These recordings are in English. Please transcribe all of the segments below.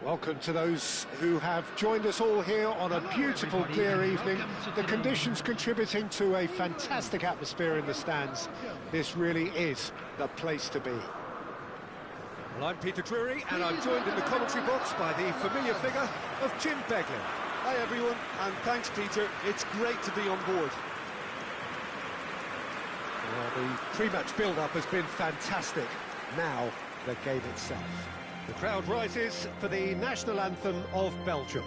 Welcome to those who have joined us all here on a beautiful, clear evening. The conditions contributing to a fantastic atmosphere in the stands. This really is the place to be. Well, I'm Peter Drury, and I'm joined in the commentary box by the familiar figure of Jim Beglin. Hi everyone, and thanks Peter. It's great to be on board. Well, the pre-match build-up has been fantastic. Now, the game itself. The crowd rises for the national anthem of Belgium.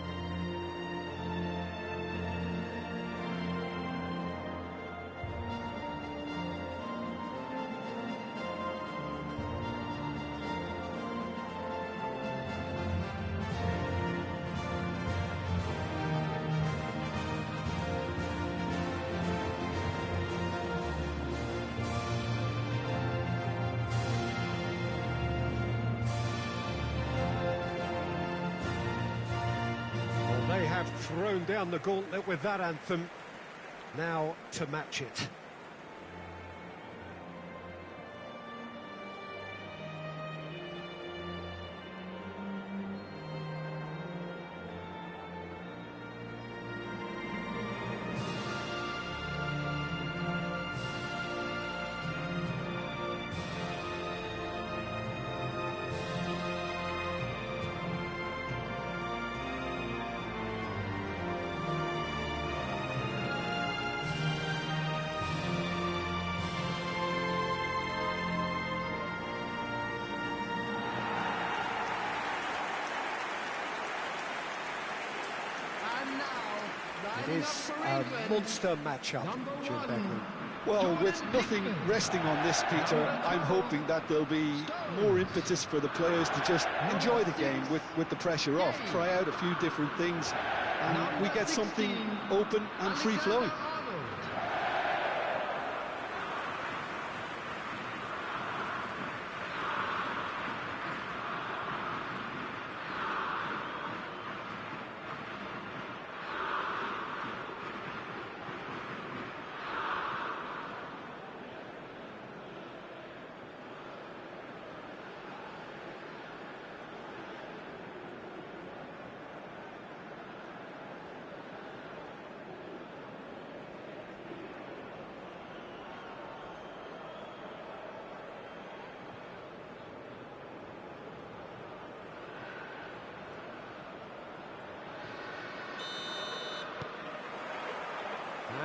They have thrown down the gauntlet with that anthem. Now to match it. It is a monster matchup, Jim Beglin. Well, with nothing resting on this, Peter, I'm hoping that there'll be more impetus for the players to just enjoy the game with the pressure off, try out a few different things, and we get something open and free-flowing.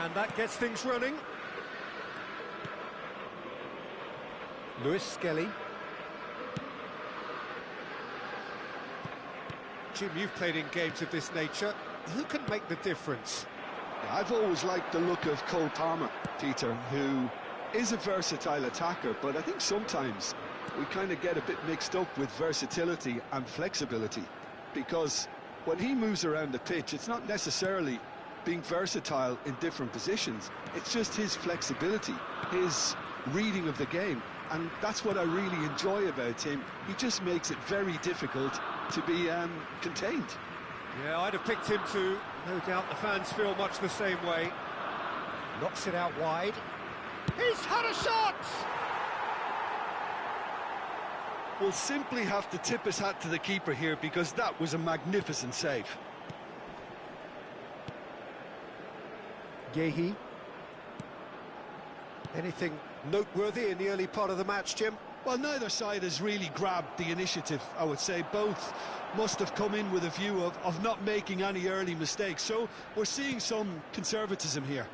And that gets things running. Lewis Skelly. Jim, you've played in games of this nature. Who can make the difference? I've always liked the look of Cole Palmer, Peter, who is a versatile attacker, but I think sometimes we kind of get a bit mixed up with versatility and flexibility, because when he moves around the pitch, it's not necessarily being versatile in different positions, it's just his flexibility, his reading of the game, and that's what I really enjoy about him. He just makes it very difficult to be contained. Yeah, I'd have picked him too. No doubt the fans feel much the same way. Knocks it out wide. He's had a shot! We'll simply have to tip his hat to the keeper here, because that was a magnificent save. Gehi. Anything noteworthy in the early part of the match, Jim? Well, neither side has really grabbed the initiative, I would say. Both must have come in with a view of not making any early mistakes, so we're seeing some conservatism here.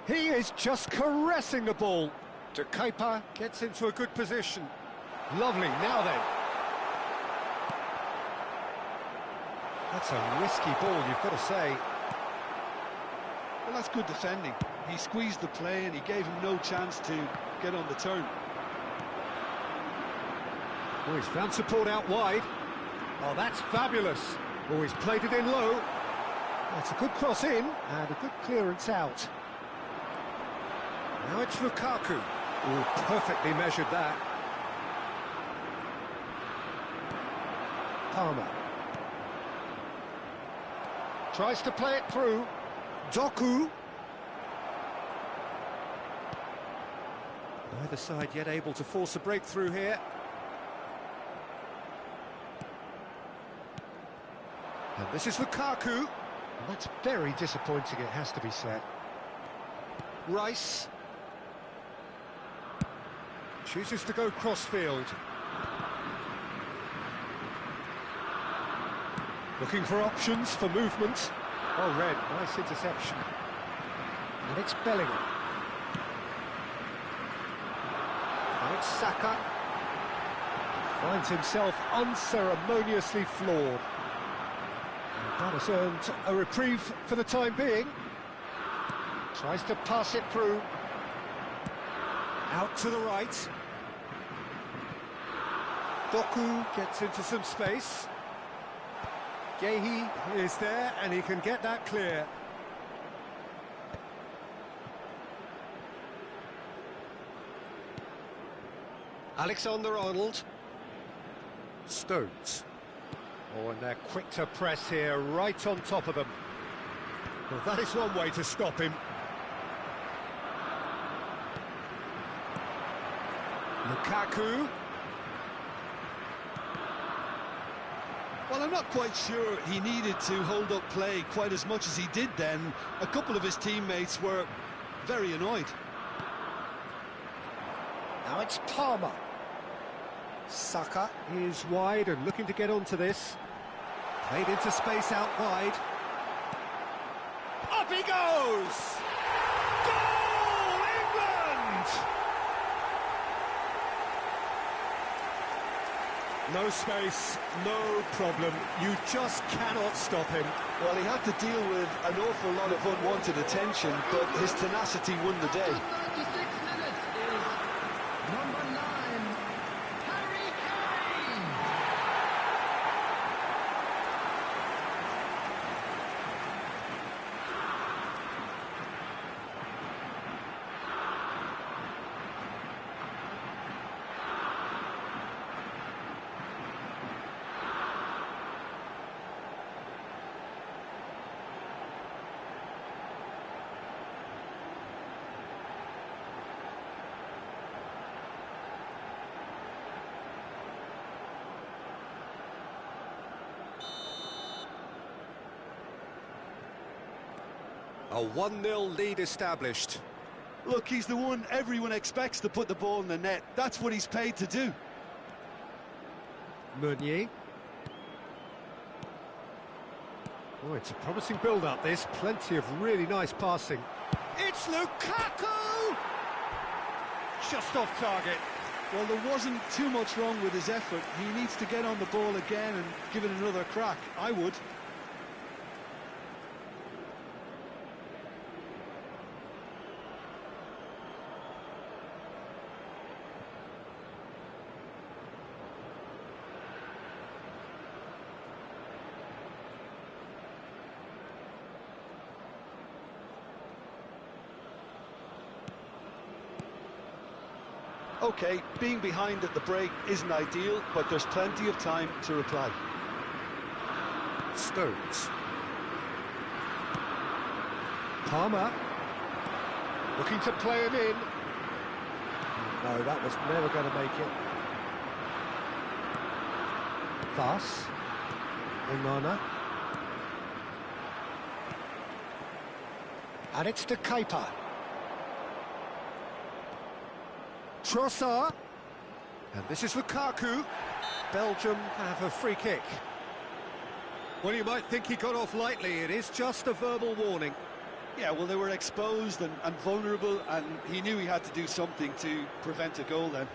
He is just caressing the ball. De Kuyper gets into a good position. Lovely, now then. That's a risky ball, you've got to say. Well, that's good defending. He squeezed the play and he gave him no chance to get on the turn. Oh, he's found support out wide. Oh, that's fabulous. Oh, he's played it in low. That's a good cross in and a good clearance out. Now it's Lukaku. Oh, perfectly measured that. Palmer. Tries to play it through. Doku. Neither side yet able to force a breakthrough here. And this is Lukaku. And that's very disappointing, it has to be said. Rice. Chooses to go cross-field. Looking for options for movement. Well read, nice interception. And it's Bellingham. And it's Saka. Finds himself unceremoniously floored. And that has earned a reprieve for the time being. Tries to pass it through. Out to the right. Doku gets into some space. Gehi is there, and he can get that clear. Alexander-Arnold. Stones. Oh, and they're quick to press here, right on top of them. Well, that is one way to stop him. Lukaku. Well, I'm not quite sure he needed to hold up play quite as much as he did then. A couple of his teammates were very annoyed. Now it's Palmer. Saka. Is wide and looking to get onto this. Played into space out wide. Up he goes! Goal, England! No space, no problem. You just cannot stop him. Well, he had to deal with an awful lot of unwanted attention, but his tenacity won the day. A 1-0 lead established. Look, he's the one everyone expects to put the ball in the net. That's what he's paid to do. Meunier. Oh, it's a promising build-up, this. Plenty of really nice passing. It's Lukaku! Just off target. Well, there wasn't too much wrong with his effort. He needs to get on the ball again and give it another crack. I would. OK, being behind at the break isn't ideal, but there's plenty of time to reply. Stones. Palmer. Looking to play him in. No, that was never going to make it. Thus. Onana. And it's to Kepa. Trossard. And this is Lukaku. Belgium have a free kick. Well, you might think he got off lightly. It is just a verbal warning. Yeah, well, they were exposed and vulnerable, and he knew he had to do something to prevent a goal then.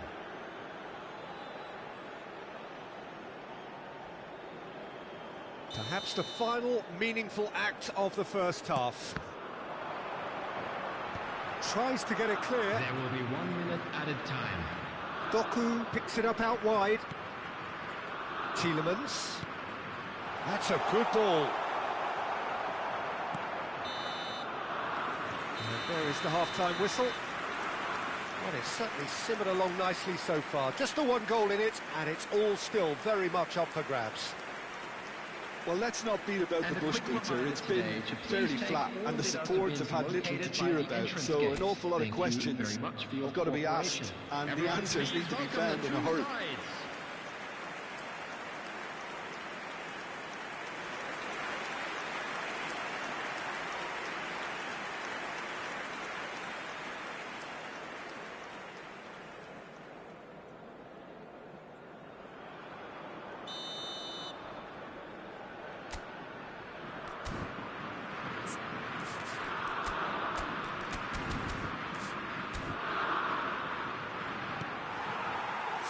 Perhaps the final meaningful act of the first half. Tries to get it clear. There will be 1 minute added time. Doku picks it up out wide. Tielemans. That's a good ball. And there is the half-time whistle. Well, it's certainly simmered along nicely so far. Just the one goal in it, and it's all still very much up for grabs. Well, let's not beat about the bush, Peter. It's been fairly flat, and the supports have had little to cheer about, so an awful lot of questions have got to be asked, and the answers need to be found in a hurry.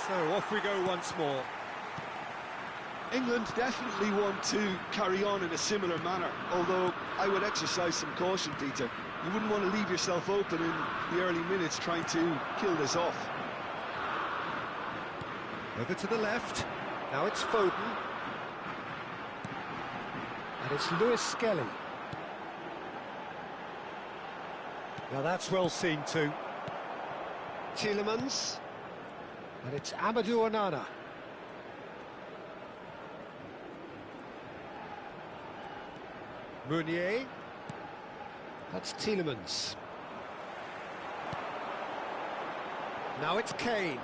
So off we go once more. England definitely want to carry on in a similar manner, although I would exercise some caution, Peter. You wouldn't want to leave yourself open in the early minutes trying to kill this off. Over to the left. Now it's Foden. And it's Lewis Skelly. Now that's well seen too. Tielemans. And it's Amadou Onana. Meunier. That's Tielemans. Now it's Kane.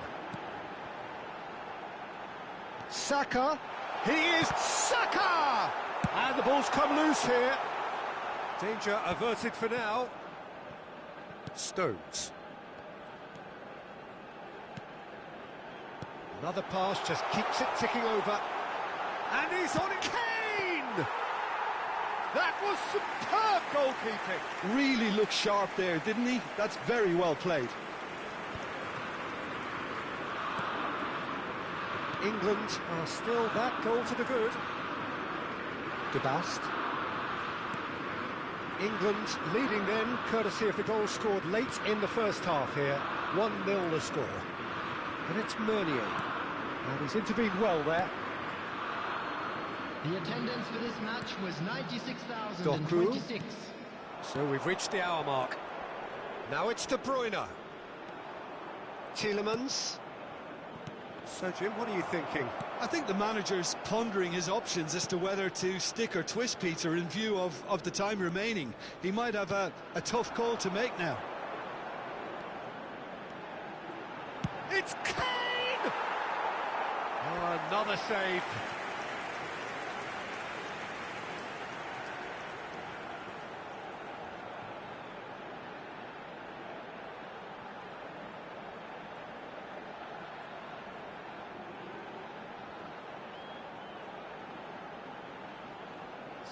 Saka. He is Saka! And the ball's come loose here. Danger averted for now. Stones. Another pass just keeps it ticking over. And he's on it. Kane! That was superb goalkeeping. Really looked sharp there, didn't he? That's very well played. England are still that goal to the good. De Bast. England leading then, courtesy of the goal scored late in the first half here. 1-0 the score. And it's Meunier. And he's intervened well there. The attendance for this match was 96,026. So we've reached the hour mark. Now it's De Bruyne. Tielemans. So Jim, what are you thinking? I think the manager's pondering his options as to whether to stick or twist, Peter, in view of the time remaining. He might have a tough call to make now. It's Kane! Oh, another save.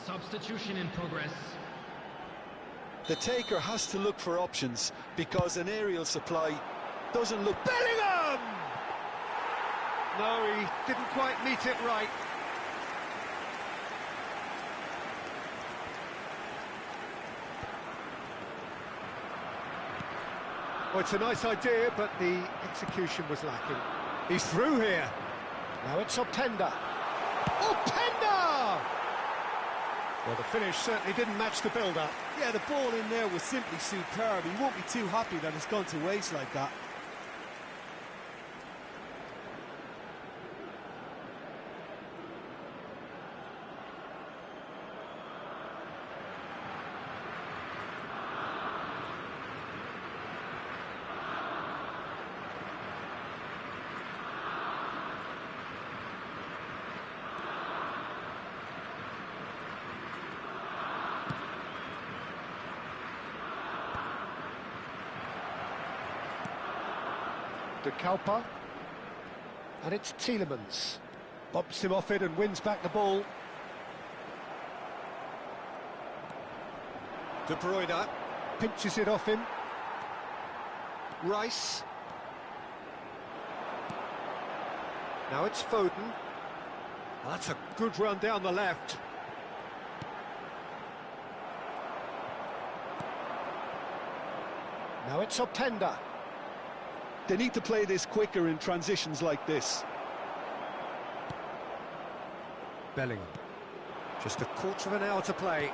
Substitution in progress. The taker has to look for options because an aerial supply doesn't look... Bellingham! No, he didn't quite meet it right. Well, it's a nice idea, but the execution was lacking. He's through here. Now it's Openda. Openda! Well, the finish certainly didn't match the build-up. Yeah, the ball in there was simply superb. He won't be too happy that it's gone to waste like that. De Kalpa, and it's Tielemans. Bumps him off it and wins back the ball. De Bruyne pinches it off him. Rice. Now it's Foden. Oh, that's a good run down the left. Now it's Openda. They need to play this quicker in transitions like this. Bellingham. Just a quarter of an hour to play.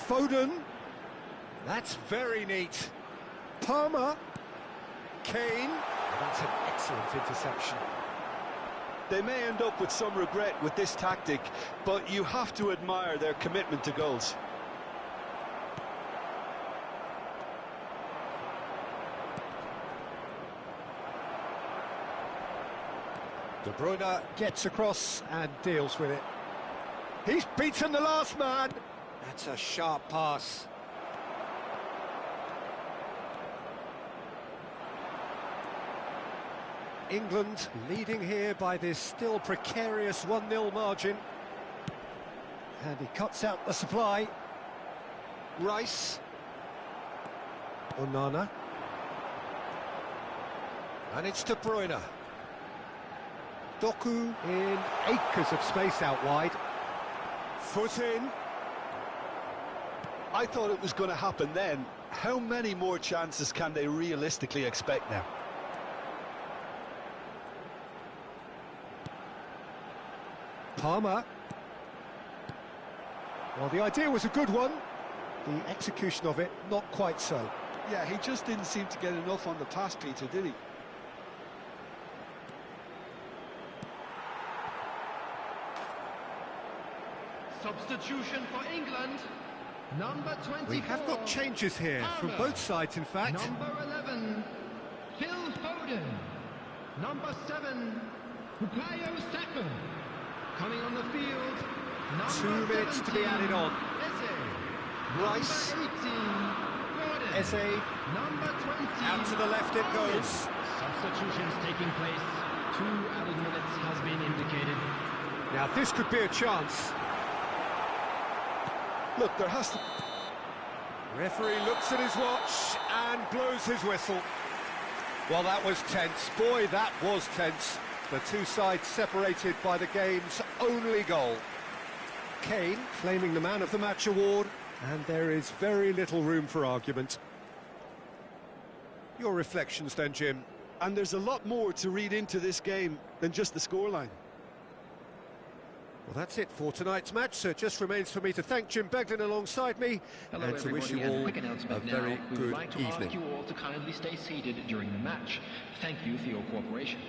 Foden. That's very neat. Palmer. Kane. Oh, that's an excellent interception. They may end up with some regret with this tactic, but you have to admire their commitment to goals. De Bruyne gets across and deals with it. He's beaten the last man. That's a sharp pass. England leading here by this still precarious 1-0 margin. And he cuts out the supply. Rice. Onana. And it's De Bruyne. Doku in acres of space out wide. Foot in. I thought it was going to happen then. How many more chances can they realistically expect now? Palmer. Well, the idea was a good one. The execution of it, not quite so. Yeah, he just didn't seem to get enough on the pass, Peter, did he? Substitution for England. Number 24. We have got changes here from both sides, in fact. Number 11, Phil Foden. Number 7, Bukayo Saka. Coming on the field, number 2 minutes to be added on. Eze. Rice. Number 18, Gordon. Eze. Number 20. Out to the left it goes. Substitutions taking place. 2 added minutes has been indicated. Now, this could be a chance. Look, there has to... Referee looks at his watch and blows his whistle. Well, that was tense. Boy, that was tense. The two sides separated by the game's only goal. Kane claiming the Man of the Match award, and there is very little room for argument. Your reflections then, Jim? And there's a lot more to read into this game than just the scoreline. Well, that's it for tonight's match, so it just remains for me to thank Jim Beglin alongside me and to wish you all a very good We would like to evening. ask you all to kindly stay seated during the match. Thank you for your cooperation.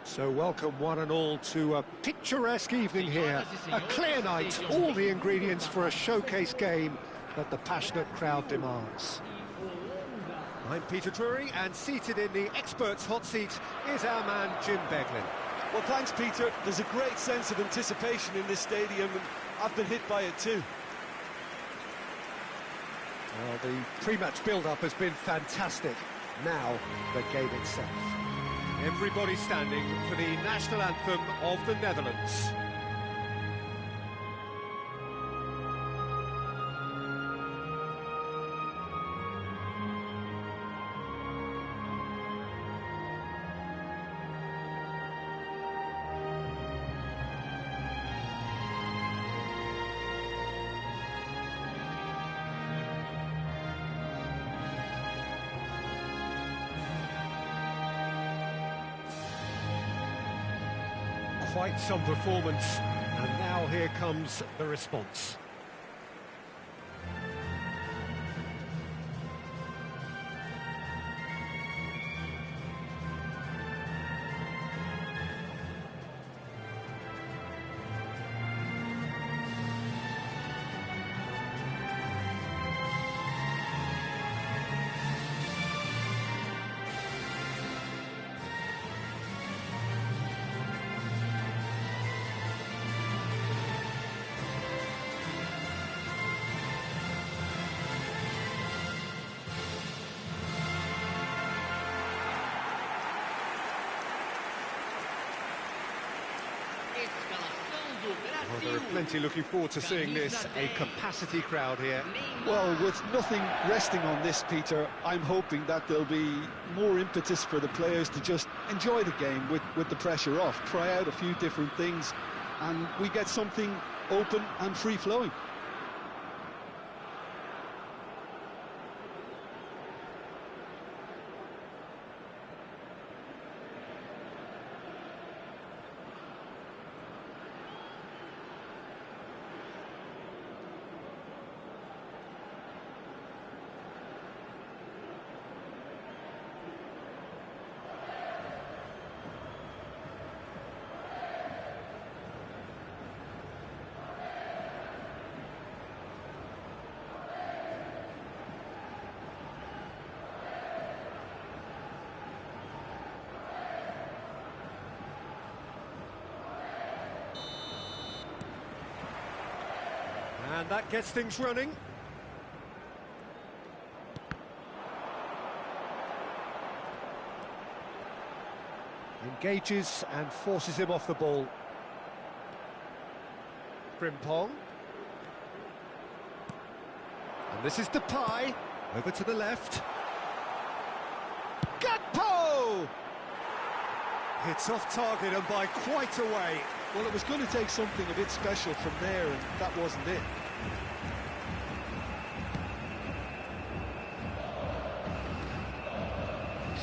So welcome one and all to a picturesque evening here, a clear night, all the ingredients for a showcase game that the passionate crowd demands. I'm Peter Drury, and seated in the experts' hot seat is our man Jim Beglin. Well, thanks, Peter. There's a great sense of anticipation in this stadium, and I've been hit by it too. Well, the pre-match build-up has been fantastic. Now, the game itself. Everybody standing for the national anthem of the Netherlands. Quite some performance, and now here comes the response. Well, there are plenty looking forward to seeing this, a capacity crowd here. Well, with nothing resting on this, Peter, I'm hoping that there'll be more impetus for the players to just enjoy the game with the pressure off, try out a few different things, and we get something open and free-flowing. And that gets things running. Engages and forces him off the ball. Frimpong. And this is Depay. Over to the left. Gakpo! It's off target and by quite a way. Well, it was going to take something a bit special from there, and that wasn't it.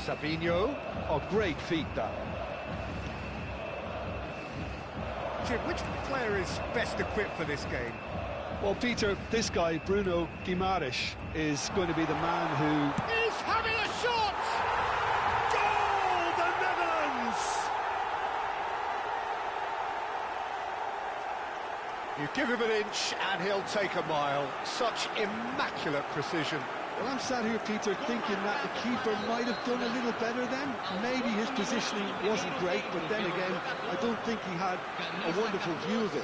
Savinho. Oh, great feat, that. Jim, which player is best equipped for this game? Well, Peter, this guy, Bruno Guimaraes, is going to be the man who... He's having a shot! Goal, the Netherlands! You give him an inch and he'll take a mile. Such immaculate precision. Well, I'm sat here, Peter, thinking that the keeper might have done a little better then. Maybe his positioning wasn't great, but then again, I don't think he had a wonderful view of it.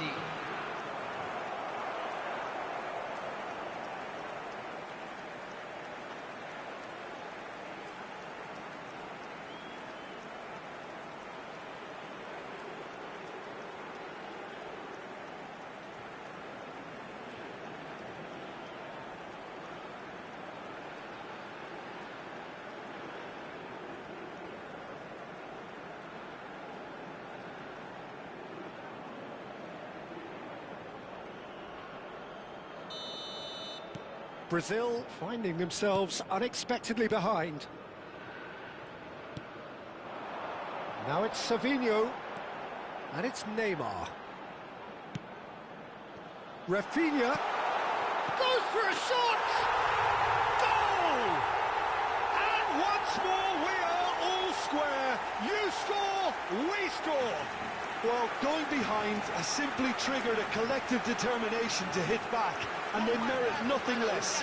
Brazil finding themselves unexpectedly behind. Now it's Savinho, and it's Neymar. Rafinha goes for a shot! Goal! And once more we are all square. You score, we score. Well, going behind has simply triggered a collective determination to hit back, and they merit nothing less.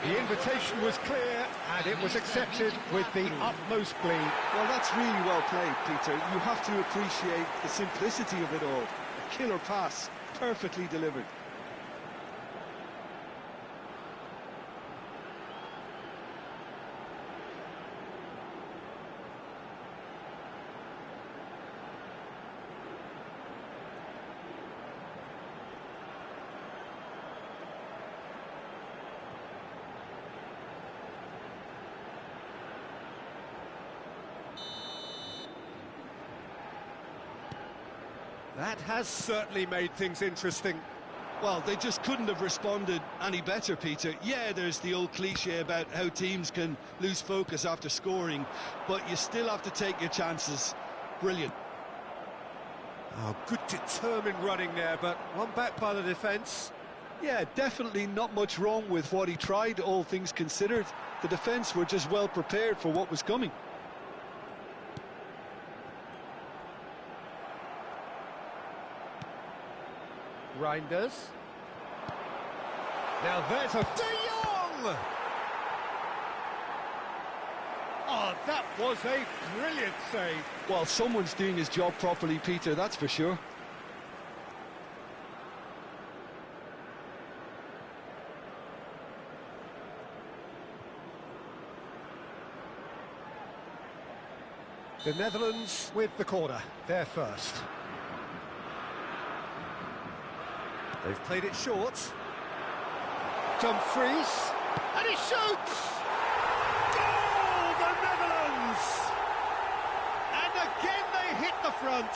The invitation was clear, and it was accepted with the utmost glee. Well, that's really well played, Peter. You have to appreciate the simplicity of it all. A killer pass, perfectly delivered. That has certainly made things interesting. Well, they just couldn't have responded any better, Peter. Yeah, there's the old cliche about how teams can lose focus after scoring, but you still have to take your chances. Brilliant. Oh, good determined running there, but one back by the defence. Yeah, definitely not much wrong with what he tried, all things considered. The defence were just well prepared for what was coming. Reinders. Now there's a De Jong! Oh, that was a brilliant save. Well, someone's doing his job properly, Peter, that's for sure. The Netherlands with the corner, they're first. They've played it short. Dumfries, and he shoots! Goal, the Netherlands! And again they hit the front.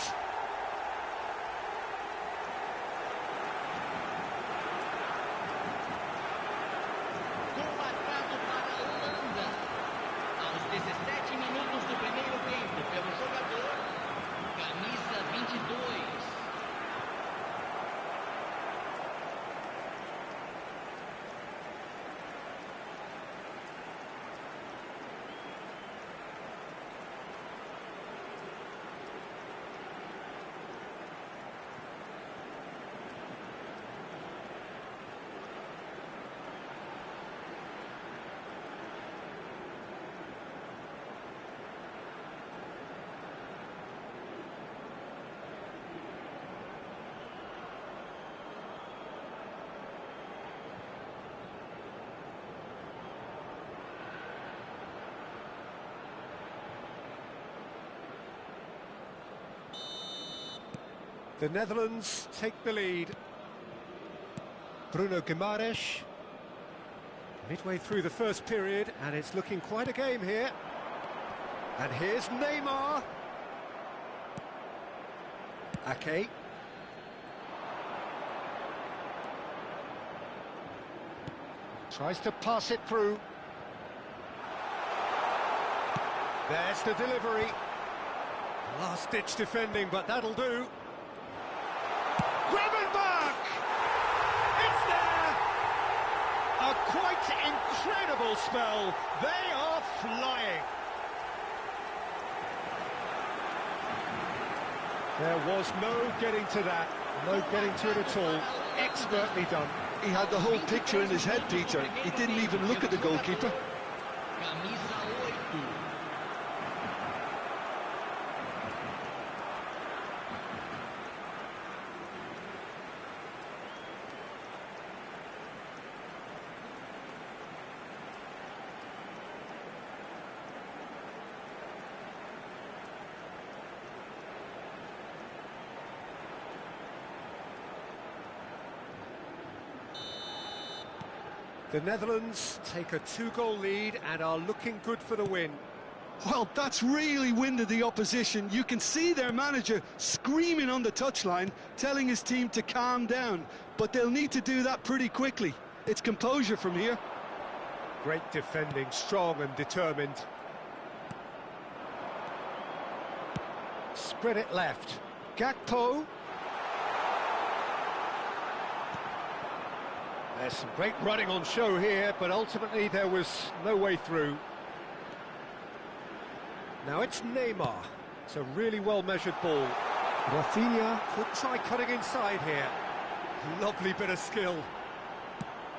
Gol marcado para a Holanda. Aos 17 minutos do primeiro tempo, pelo jogador, camisa 22. The Netherlands take the lead. Bruno Guimaraes. Midway through the first period, and it's looking quite a game here. And here's Neymar. Ake. Tries to pass it through. There's the delivery. Last-ditch defending, but that'll do. Gravenberch! It's there! A quite incredible spell. They are flying. There was no getting to that. No getting to it at all. Expertly done. He had the whole picture in his head, Peter. He didn't even look at the goalkeeper. Camisa 8. The Netherlands take a 2-goal lead and are looking good for the win. Well, that's really winded the opposition. You can see their manager screaming on the touchline, telling his team to calm down. But they'll need to do that pretty quickly. It's composure from here. Great defending, strong and determined. Spread it left. Gakpo. There's some great running on show here, but ultimately there was no way through. Now it's Neymar. It's a really well-measured ball. Rafinha could try cutting inside here. Lovely bit of skill.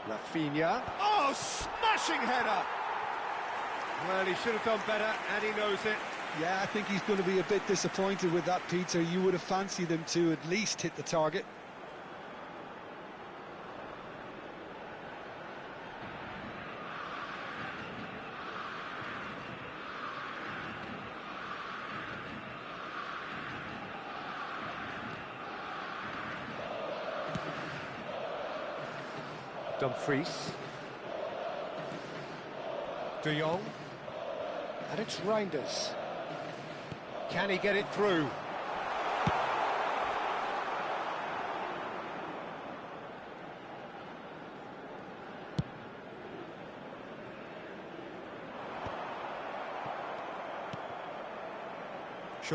Rafinha. Oh, smashing header! Well, he should have done better, and he knows it. Yeah, I think he's going to be a bit disappointed with that, Peter. You would have fancied him to at least hit the target. Dumfries. De Jong. And it's Reinders. Can he get it through?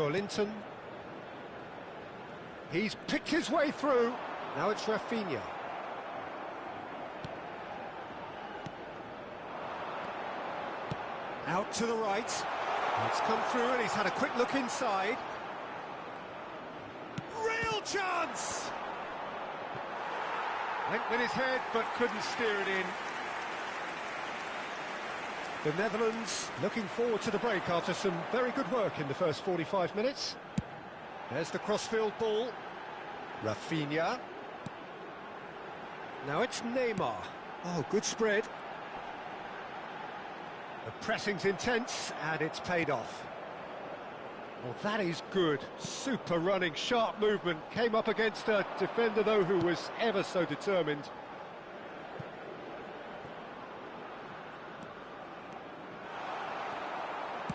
Linton. He's picked his way through. Now it's Rafinha. Out to the right. It's come through and he's had a quick look inside. Real chance! Went with his head but couldn't steer it in. The Netherlands looking forward to the break after some very good work in the first 45 minutes. There's the crossfield ball. Rafinha. Now it's Neymar. Oh, good spread. The pressing's intense, and it's paid off. Well, that is good. Super running, sharp movement. Came up against a defender, though, who was ever so determined.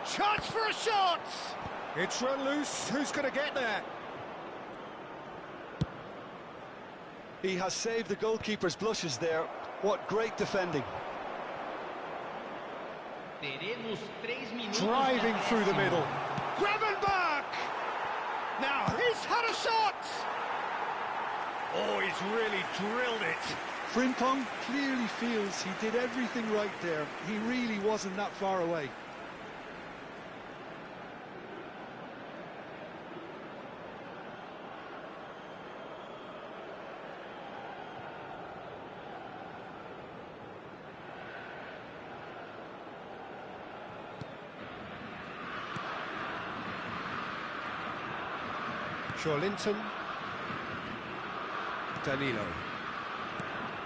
Chance for a shot! It's run loose. Who's going to get there? He has saved the goalkeeper's blushes there. What great defending. Teremos 3 minutos. Driving through the middle. Gravenberch! Now, he's had a shot! Oh, he's really drilled it. Frimpong clearly feels he did everything right there. He really wasn't that far away. Linton, Danilo,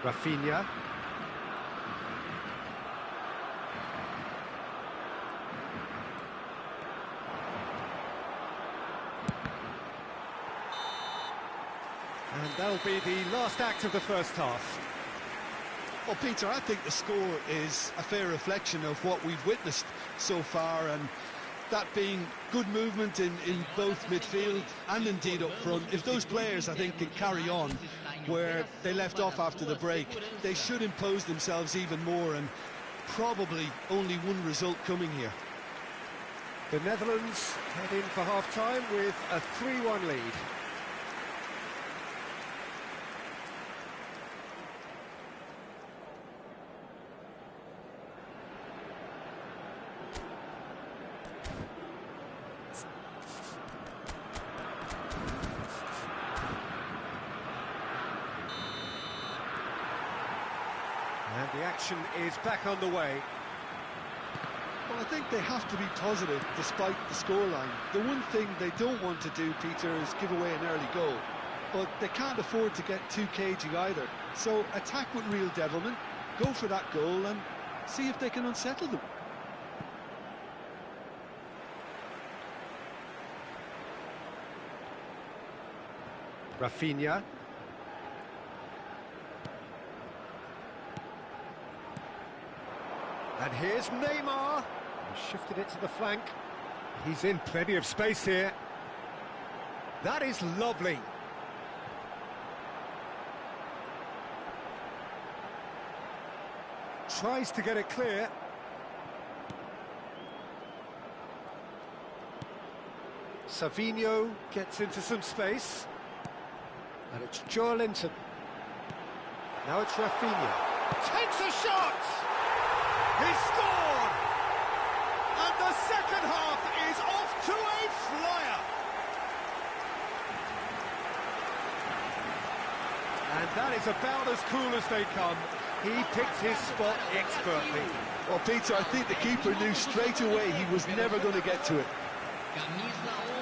Rafinha, and that'll be the last act of the first half. Well, Peter, I think the score is a fair reflection of what we've witnessed so far, and that being good movement in both midfield and indeed up front. If those players, I think, can carry on where they left off after the break, they should impose themselves even more, and probably only one result coming here. The Netherlands head in for half-time with a 3-1 lead. And the action is back on the way. Well, I think they have to be positive despite the scoreline. The one thing they don't want to do, Peter, is give away an early goal. But they can't afford to get too cagey either. So attack with real devilment, go for that goal and see if they can unsettle them. Rafinha. And here's Neymar. He shifted it to the flank. He's in plenty of space here. That is lovely. Tries to get it clear. Savinho gets into some space. And it's Linton. Now it's Rafinha. Takes a shot! He scored! And the second half is off to a flyer! And that is about as cool as they come. He picked his spot expertly. Well, Peter, I think the keeper knew straight away he was never going to get to it. Camisa 11.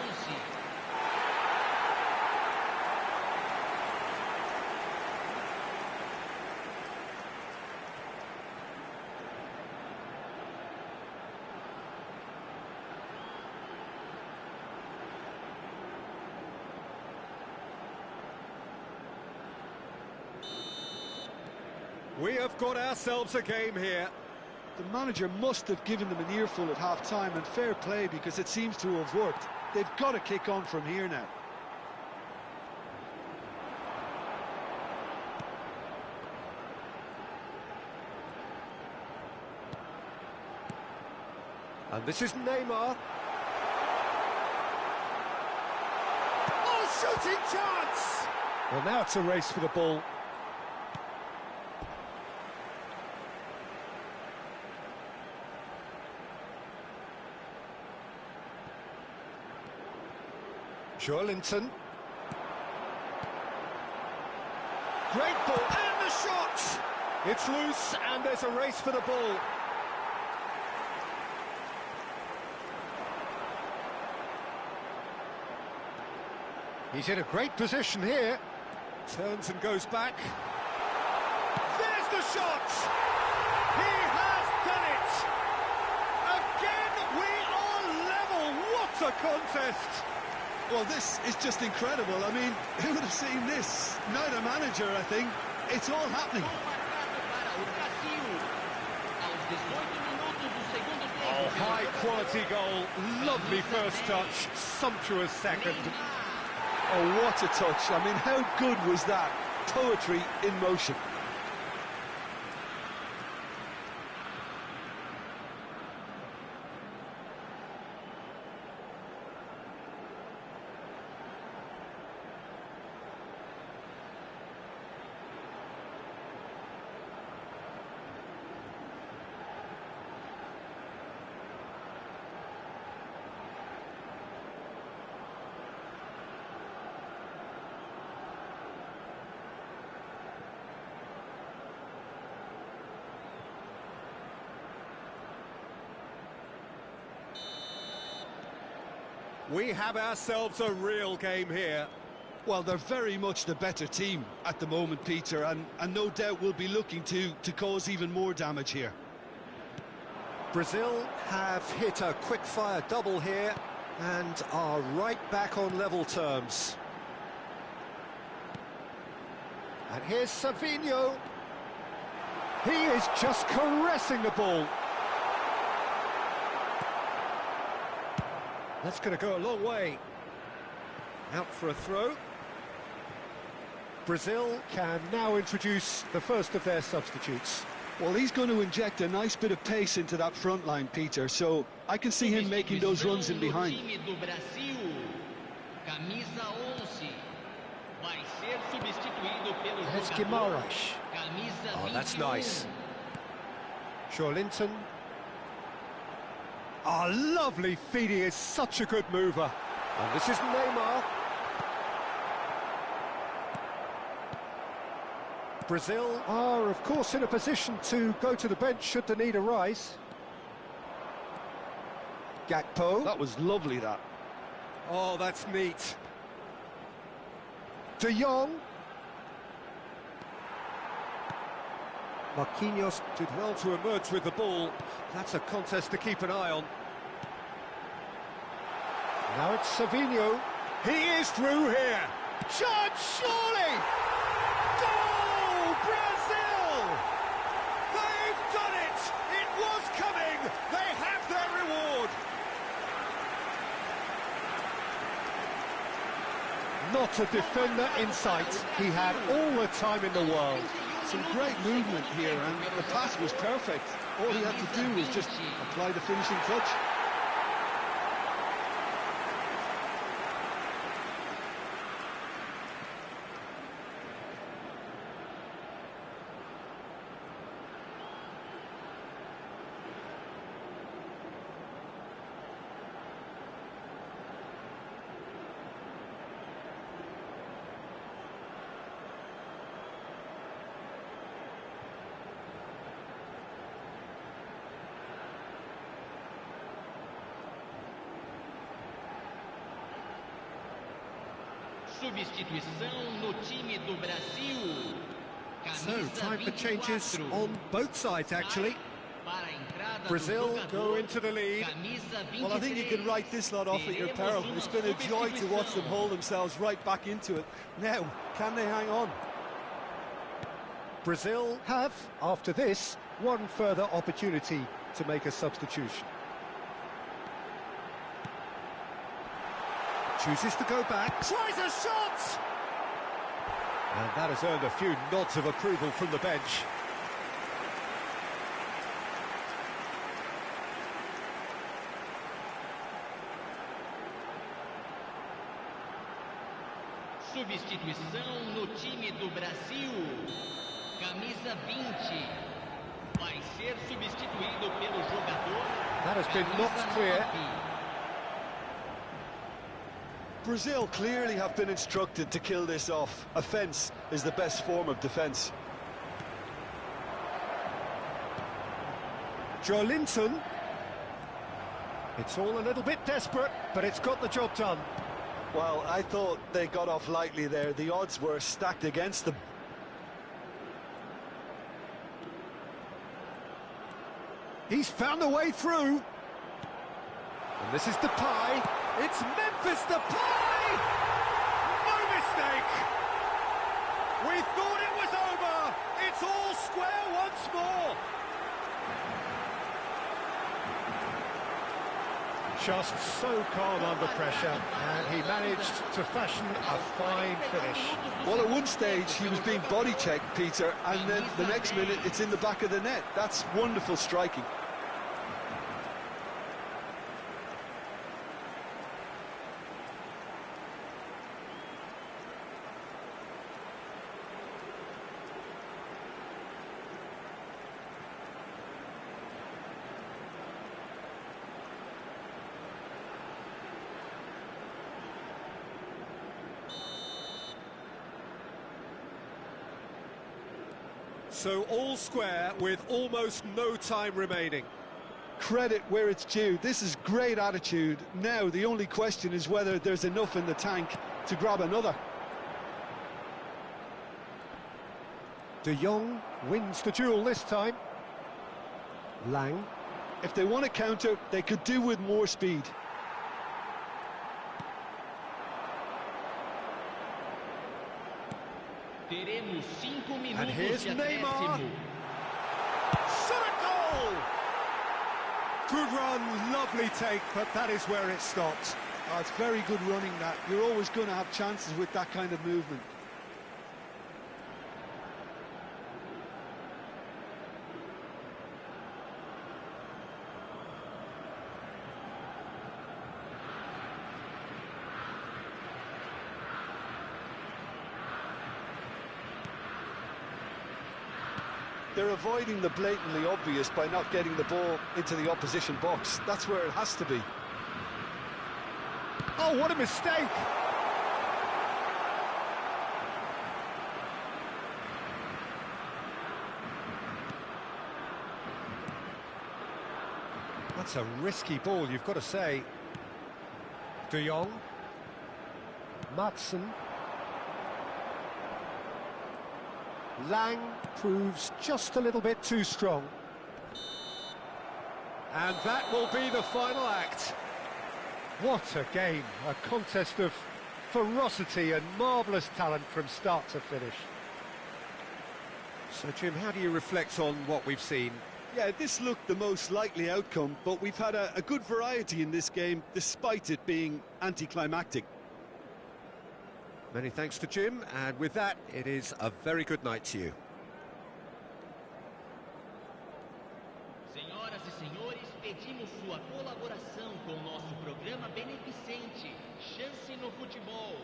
We have got ourselves a game here. The manager must have given them an earful at half-time, and fair play because it seems to have worked. They've got to kick on from here now. And this is Neymar. Oh, shooting chance! Well, now it's a race for the ball. Linton. Great ball, and the shot! It's loose, and there's a race for the ball. He's in a great position here. Turns and goes back. There's the shot! He has done it! Again, we are level. What What a contest! Well, this is just incredible. I mean, who would have seen this? Not a manager, I think. It's all happening. Oh, high-quality goal. Lovely first touch. Sumptuous second. Oh, what a touch. I mean, how good was that? Poetry in motion. We have ourselves a real game here. Well, they're very much the better team at the moment, Peter, and no doubt will be looking to cause even more damage here. Brazil have hit a quick-fire double here and are right back on level terms. And here's Savinho. He is just caressing the ball. That's going to go a long way. Out for a throw. Brazil can now introduce the first of their substitutes. Well, he's going to inject a nice bit of pace into that front line, Peter, so I can see him making those runs in behind. That's Guimaraes. Oh, that's nice. Joelinton. Oh, lovely feed. He is such a good mover. And this is Neymar. Brazil are, of course, in a position to go to the bench should the need arise. Gakpo. That was lovely, that. Oh, that's neat. De Jong. Marquinhos Did well to emerge with the ball. That's a contest to keep an eye on. Now it's Savinho. He is through here. Shot, surely! Goal, Brazil! They've done it! It was coming! They have their reward! Not a defender in sight. He had all the time in the world. Some great movement here, and the pass was perfect. All he had to do was just apply the finishing touch. Substituição no time do Brasil. So, time for changes on both sides, actually. Brazil go into the lead. Well, I think you can write this lot off at your peril. It's been a joy to watch them hold themselves right back into it. Now, can they hang on? Brazil have, after this, one further opportunity to make a substitution. Chooses to go back. Tries a shot! And that has earned a few nods of approval from the bench. Substituição no time do Brasil. Camisa 20. Vai ser substituído pelo jogador. That has been knocked clear. Brazil clearly have been instructed to kill this off. Offence is the best form of defence. Joelinton. It's all a little bit desperate, but it's got the job done. Well, I thought they got off lightly there. The odds were stacked against them. He's found a way through. And this is Depay. It's Memphis Depay! No mistake! We thought it was over! It's all square once more! Just so calm under pressure, and he managed to fashion a fine finish. Well, at one stage, he was being body-checked, Peter, and then the next minute, it's in the back of the net. That's wonderful striking. So all square with almost no time remaining. Credit where it's due. This is great attitude. Now, the only question is whether there's enough in the tank to grab another. De Jong wins the duel this time. Lang. If they want to counter, they could do with more speed. Teremos 5 minutos And here's de Neymar. acréscimo. Shot a goal! Good run, lovely take, but that is where it stopped. Oh, it's very good running, that. You're always going to have chances with that kind of movement. They're avoiding the blatantly obvious by not getting the ball into the opposition box. That's where it has to be. Oh, what a mistake! That's a risky ball, you've got to say. De Jong. Madsen. Lang proves just a little bit too strong. And that will be the final act. What a game, a contest of ferocity and marvellous talent from start to finish. So, Jim, how do you reflect on what we've seen? Yeah, this looked the most likely outcome, but we've had a good variety in this game, despite it being anticlimactic. Many thanks to Jim, and with that, it is a very good night to you. Senhoras e senhores, pedimos sua colaboração com o nosso programa beneficente, Chance no Futebol.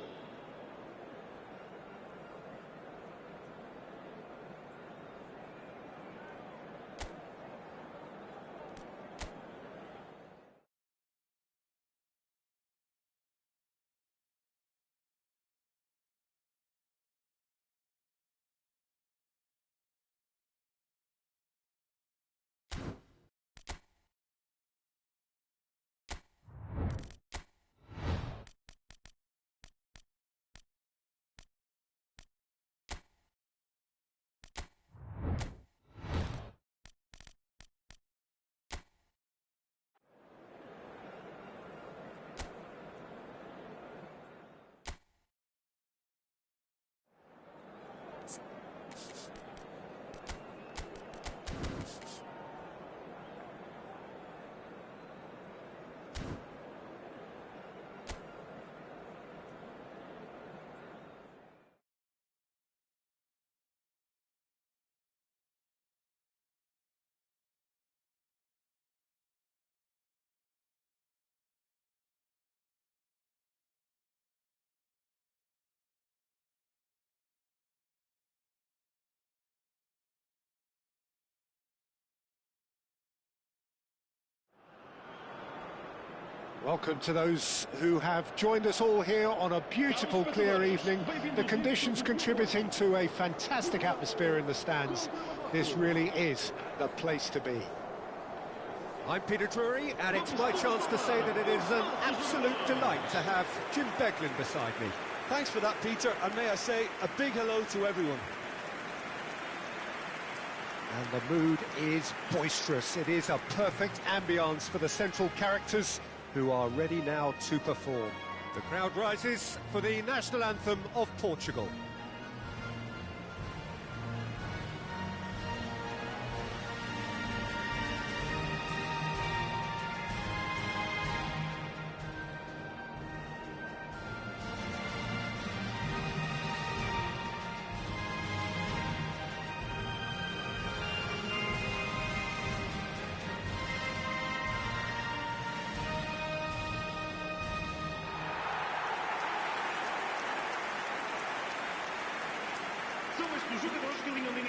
Welcome to those who have joined us all here on a beautiful, clear evening. The conditions contributing to a fantastic atmosphere in the stands. This really is the place to be. I'm Peter Drury, and it's my chance to say that it is an absolute delight to have Jim Beglin beside me. Thanks for that, Peter, and may I say a big hello to everyone. And the mood is boisterous. It is a perfect ambience for the central characters who are ready now to perform. The crowd rises for the national anthem of Portugal.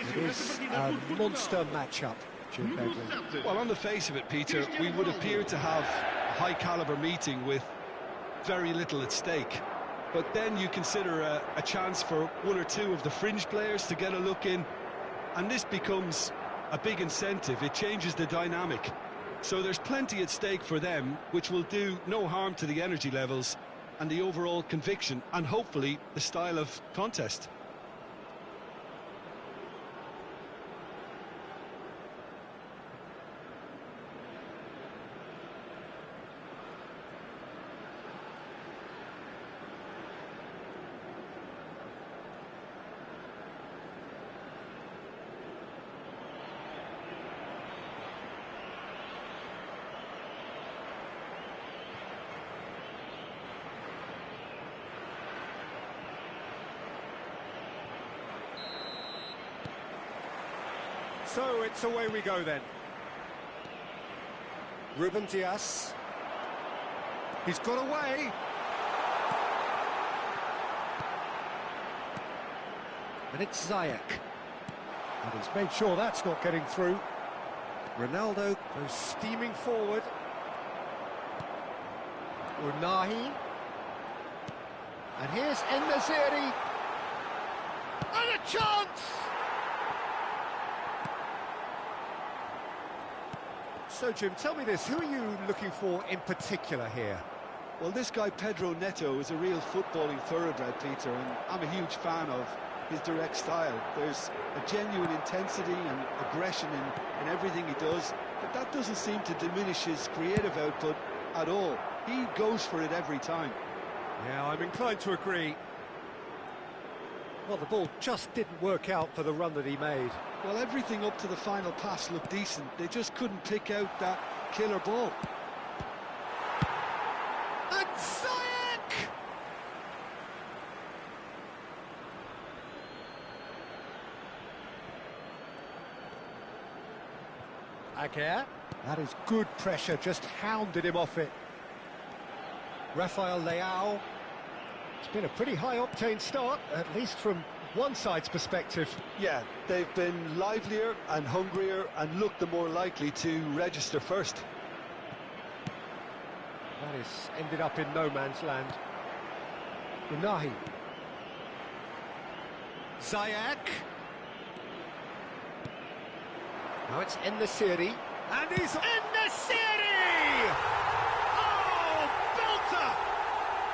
It is a monster matchup, Jim Begley. Well, on the face of it, Peter, we would appear to have a high-caliber meeting with very little at stake. But then you consider a chance for one or two of the fringe players to get a look in, and this becomes a big incentive. It changes the dynamic. So there's plenty at stake for them, which will do no harm to the energy levels and the overall conviction, and hopefully the style of contest. So it's away we go then. Ruben Dias. He's got away. And it's Ziyech. And he's made sure that's not getting through. Ronaldo goes steaming forward. Unahi. And here's En-Nesyri. And a chance! So, Jim, tell me this, who are you looking for in particular here? Well, this guy, Pedro Neto, is a real footballing thoroughbred, Peter, and I'm a huge fan of his direct style. There's a genuine intensity and aggression in everything he does, but that doesn't seem to diminish his creative output at all. He goes for it every time. Yeah, I'm inclined to agree. Well, the ball just didn't work out for the run that he made. Well, everything up to the final pass looked decent. They just couldn't pick out that killer ball. And Ziyech! Aguirre. That is good pressure, just hounded him off it. Rafael Leao. It's been a pretty high-octane start, at least from one side's perspective. Yeah, they've been livelier and hungrier and looked the more likely to register first. That is ended up in no man's land. Unahi. Ziyech. Now it's En-Nesyri. And he's En-Nesyri! Oh, belter!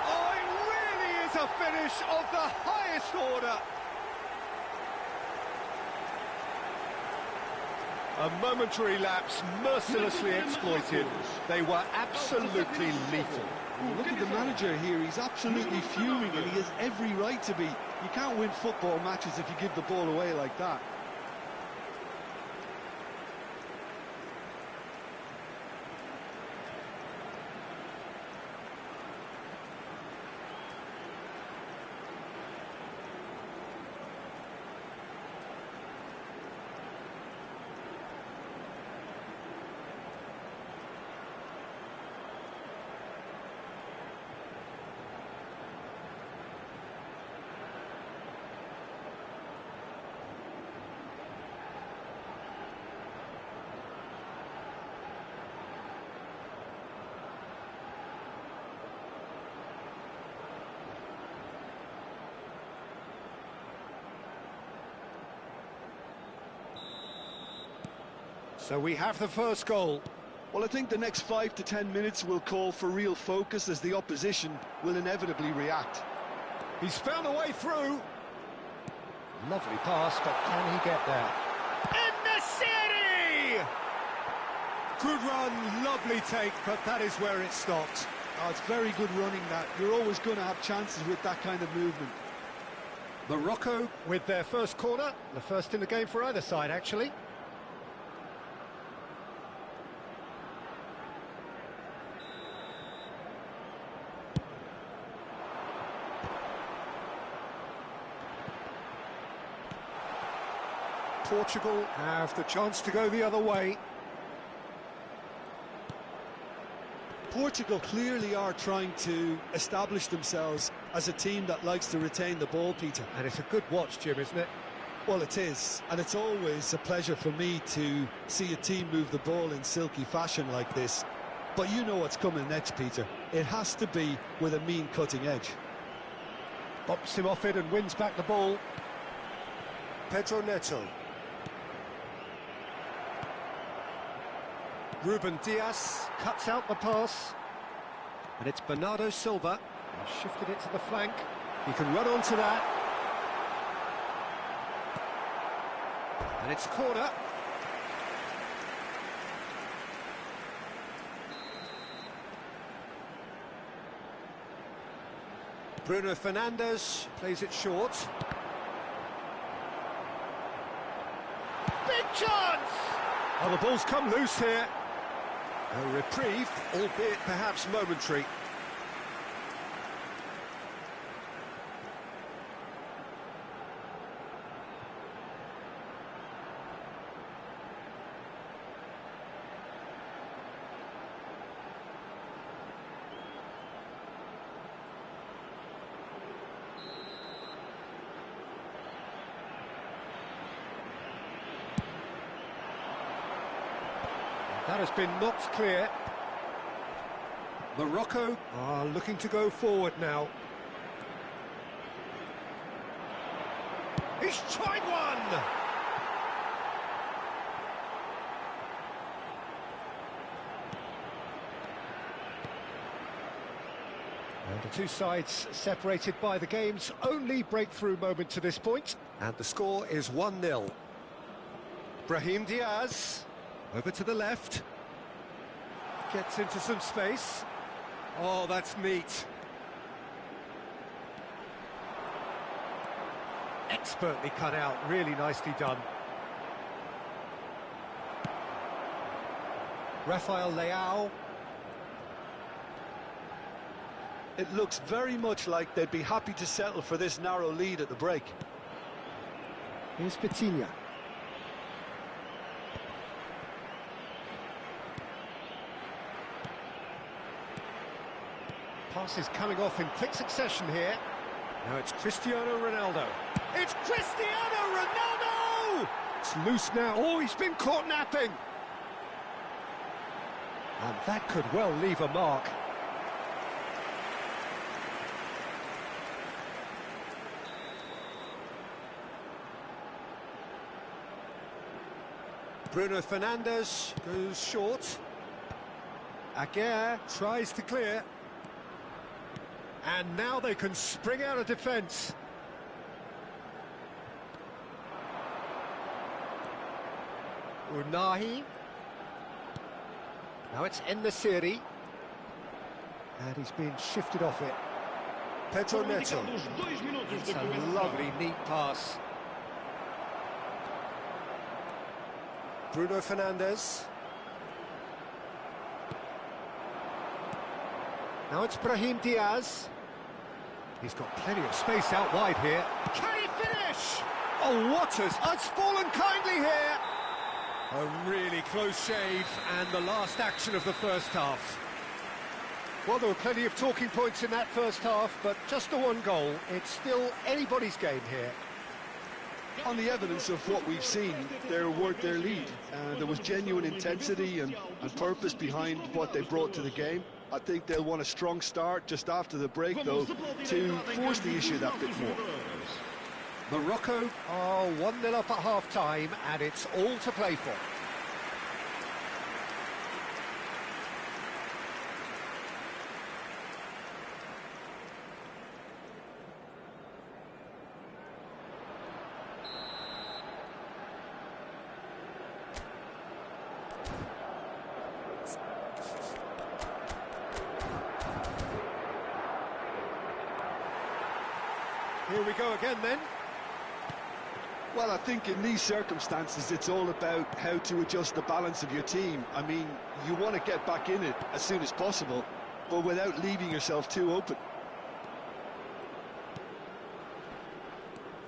Oh, it really is a finish of the highest order. A momentary lapse mercilessly exploited. They were absolutely lethal. Ooh, look at the manager here, he's absolutely fuming and he has every right to be. You can't win football matches if you give the ball away like that. So we have the first goal. Well, I think the next 5 to 10 minutes will call for real focus as the opposition will inevitably react. He's found a way through. Lovely pass, but can he get there? En-Nesyri! Good run, lovely take, but that is where it stopped. Oh, it's very good running that. You're always going to have chances with that kind of movement. Morocco with their first corner, the first in the game for either side, actually. Portugal have the chance to go the other way. Portugal clearly are trying to establish themselves as a team that likes to retain the ball, Peter. And it's a good watch, Jim, isn't it? Well, it is, and it's always a pleasure for me to see a team move the ball in silky fashion like this. But you know what's coming next, Peter. It has to be with a mean cutting edge. Bops him off it and wins back the ball. Pedro Neto. Ruben Diaz cuts out the pass. And it's Bernardo Silva. He's shifted it to the flank. He can run onto that. And it's a corner. Bruno Fernandes plays it short. Big chance! Oh, the ball's come loose here. A reprieve, albeit perhaps momentary. That has been knocked clear. Morocco are looking to go forward now. He's tried one! And the two sides separated by the game's only breakthrough moment to this point. And the score is 1-0. Brahim Diaz, over to the left. Gets into some space. Oh, that's neat. Expertly cut out, really nicely done. Rafael Leao. It looks very much like they'd be happy to settle for this narrow lead at the break. Here's Petilla. Passes coming off in quick succession here. Now it's Cristiano Ronaldo. It's Cristiano Ronaldo! It's loose now. Oh, he's been caught napping. And that could well leave a mark. Bruno Fernandes goes short. Aguirre tries to clear. And now they can spring out of defence. Unahi. Now it's En-Nesyri. And he's being shifted off it. Pedro Neto. It's a lovely, neat pass. Bruno Fernandes. Now it's Brahim Diaz. He's got plenty of space out wide here. Can he finish? Oh, Waters has fallen kindly here. A really close shave, and the last action of the first half. Well, there were plenty of talking points in that first half, but just the one goal. It's still anybody's game here. On the evidence of what we've seen, they're worth their lead. There was genuine intensity and purpose behind what they brought to the game. I think they'll want a strong start just after the break, though, to force the issue that bit more. Morocco are 1-0 up at half-time, and it's all to play for. Here we go again then. Well, I think in these circumstances, it's all about how to adjust the balance of your team. I mean, you want to get back in it as soon as possible, but without leaving yourself too open.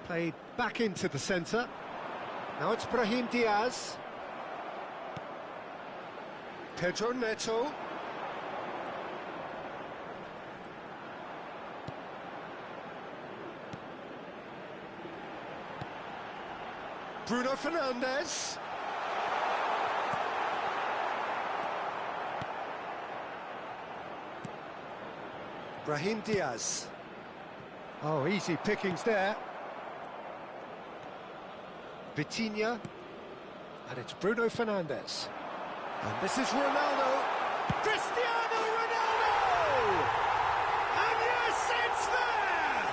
Played back into the centre. Now it's Brahim Diaz. Pedro Neto. Bruno Fernandes. Brahim Diaz. Oh, easy pickings there. Vitinha. And it's Bruno Fernandes. And this is Ronaldo. Cristiano Ronaldo! And yes, it's there!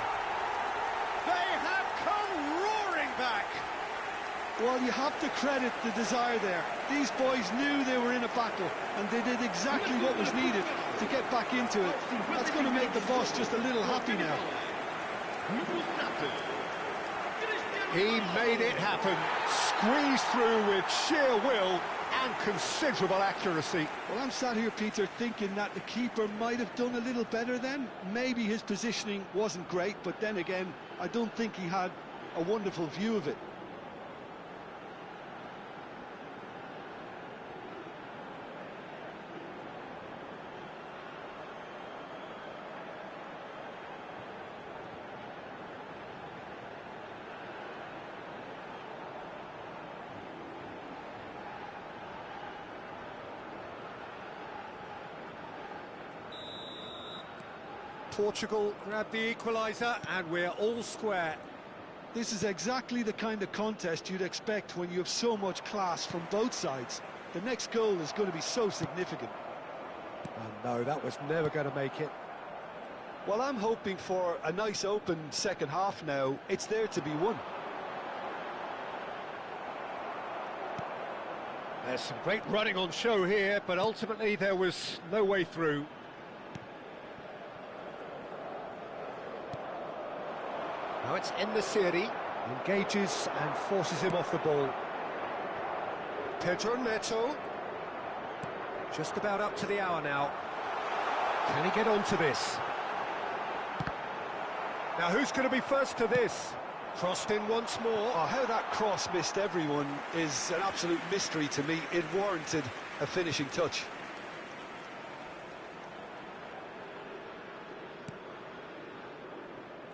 They have come roaring back. Well, you have to credit the desire there. These boys knew they were in a battle, and they did exactly what was needed to get back into it. That's going to make the boss just a little happy now. He made it happen, squeezed through with sheer will and considerable accuracy. Well, I'm sat here, Peter, thinking that the keeper might have done a little better then. Maybe his positioning wasn't great, but then again, I don't think he had a wonderful view of it. Portugal grabbed the equaliser and we're all square. This is exactly the kind of contest you'd expect when you have so much class from both sides. The next goal is going to be so significant. Oh no, that was never going to make it. Well, I'm hoping for a nice open second half now. It's there to be won. There's some great running on show here, but ultimately there was no way through. Now it's En-Nesyri, engages and forces him off the ball. Pedro Neto, just about up to the hour now. Can he get onto this? Now who's going to be first to this? Crossed in once more. Oh, how that cross missed everyone is an absolute mystery to me. It warranted a finishing touch.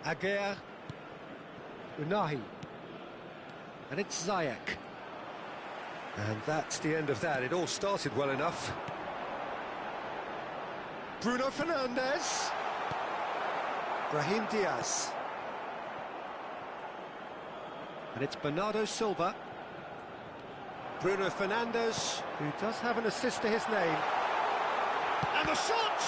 Aguirre. Unahi. And it's Ziyech. And that's the end of that. It all started well enough. Bruno Fernandes. Brahim Diaz. And it's Bernardo Silva. Bruno Fernandes, who does have an assist to his name. And the shot!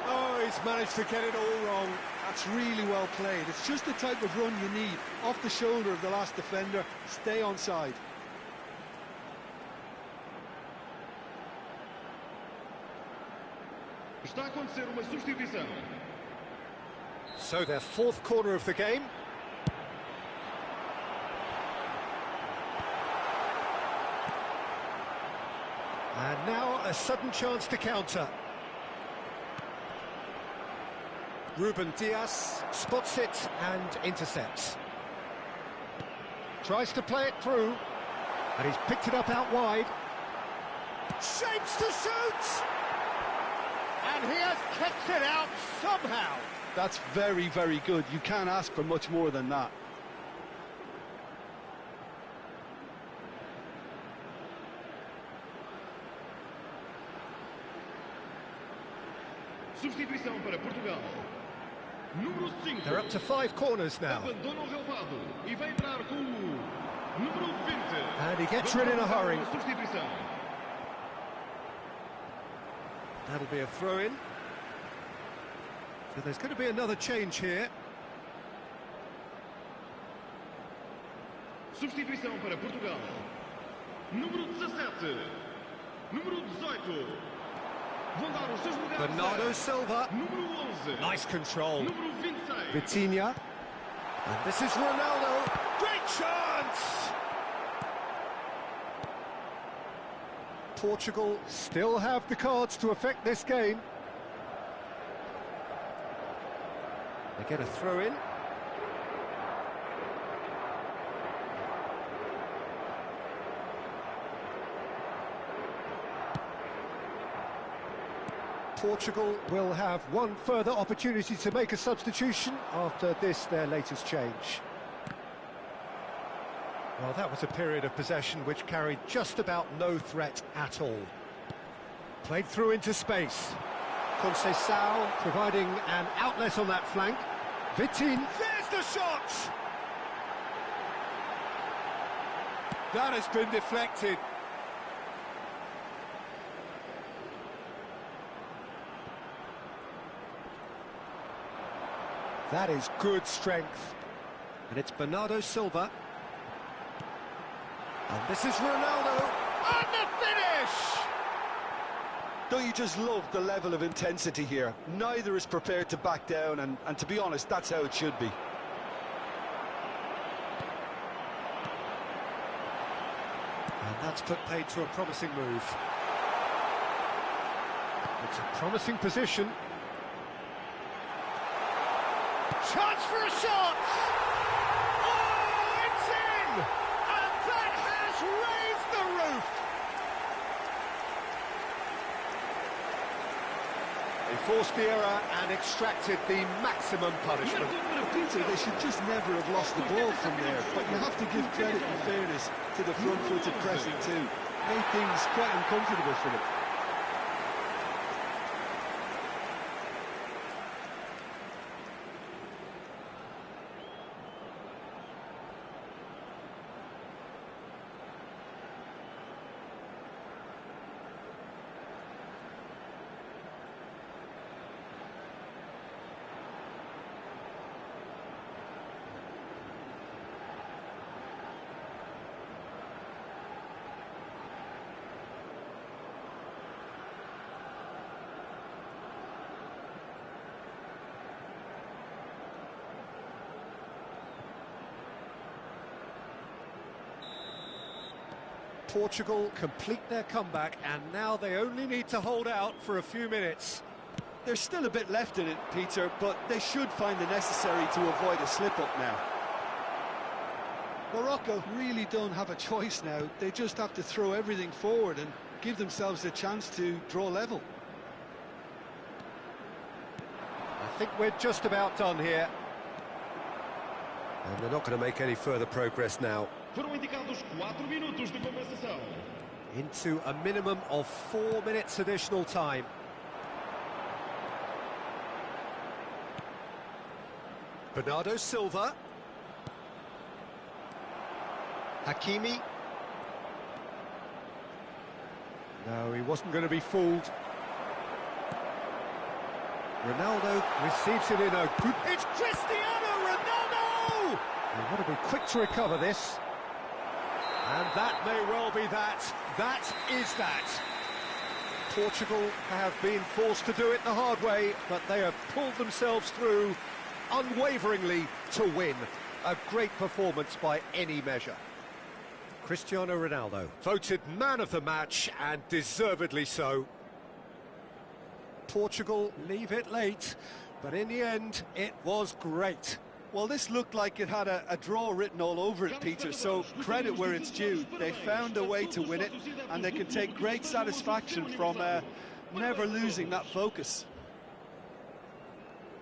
Oh, he's managed to get it all wrong. That's really well played. It's just the type of run you need. Off the shoulder of the last defender, stay onside. Está a acontecer uma substituição. So their fourth corner of the game. And now a sudden chance to counter. Ruben Diaz spots it and intercepts. Tries to play it through, and he's picked it up out wide. Shapes to shoot! And he has kept it out somehow. That's very, very good. You can't ask for much more than that. Substituição para Portugal. Número 5. They're up to 5 corners now. Abandona o relvado e vai entrar com o número 20. And he gets rid in a hurry. Substituição. That'll be a throw-in. So there's going to be another change here. Substituição para Portugal. Número 17. Número 18. Vão dar os seus lugares. Bernardo Silva. Número 11. Nice control. Número 26. Vitinha. And this is Ronaldo. Great chance! Portugal still have the cards to affect this game. They get a throw in. Portugal will have one further opportunity to make a substitution after this, their latest change. Well, that was a period of possession which carried just about no threat at all. Played through into space. Conceição providing an outlet on that flank. Vitin. There's the shot! That has been deflected. That is good strength. And it's Bernardo Silva. And this is Ronaldo. And the finish! Don't you just love the level of intensity here? Neither is prepared to back down, and to be honest, that's how it should be. And that's put paid to a promising move. It's a promising position. Chance for a shot! Oh, it's in! And that has raised the roof! They forced the error and extracted the maximum punishment. Peter, they should just never have lost the ball from there, but you have to give credit and fairness to the front-footed pressing too. Made things quite uncomfortable for them. Portugal complete their comeback, and now they only need to hold out for a few minutes. There's still a bit left in it, Peter, but they should find the necessary to avoid a slip-up now. Morocco really don't have a choice now. They just have to throw everything forward and give themselves a chance to draw level. I think we're just about done here. And they're not going to make any further progress now. Foram indicados 4 minutos de compensação. Into a minimum of 4 minutes additional time. Bernardo Silva. Hakimi. No, he wasn't going to be fooled. Ronaldo receives it in a good... It's Cristiano Ronaldo! They've got to be quick to recover this. And that may well be that. That is that. Portugal have been forced to do it the hard way, but they have pulled themselves through unwaveringly to win. A great performance by any measure. Cristiano Ronaldo, voted man of the match, and deservedly so. Portugal leave it late, but in the end, it was great. Well, this looked like it had a draw written all over it, Peter, so credit where it's due. They found a way to win it, and they can take great satisfaction from never losing that focus.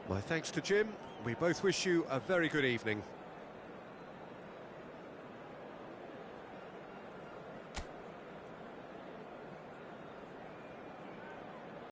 My thanks to Jim. We both wish you a very good evening.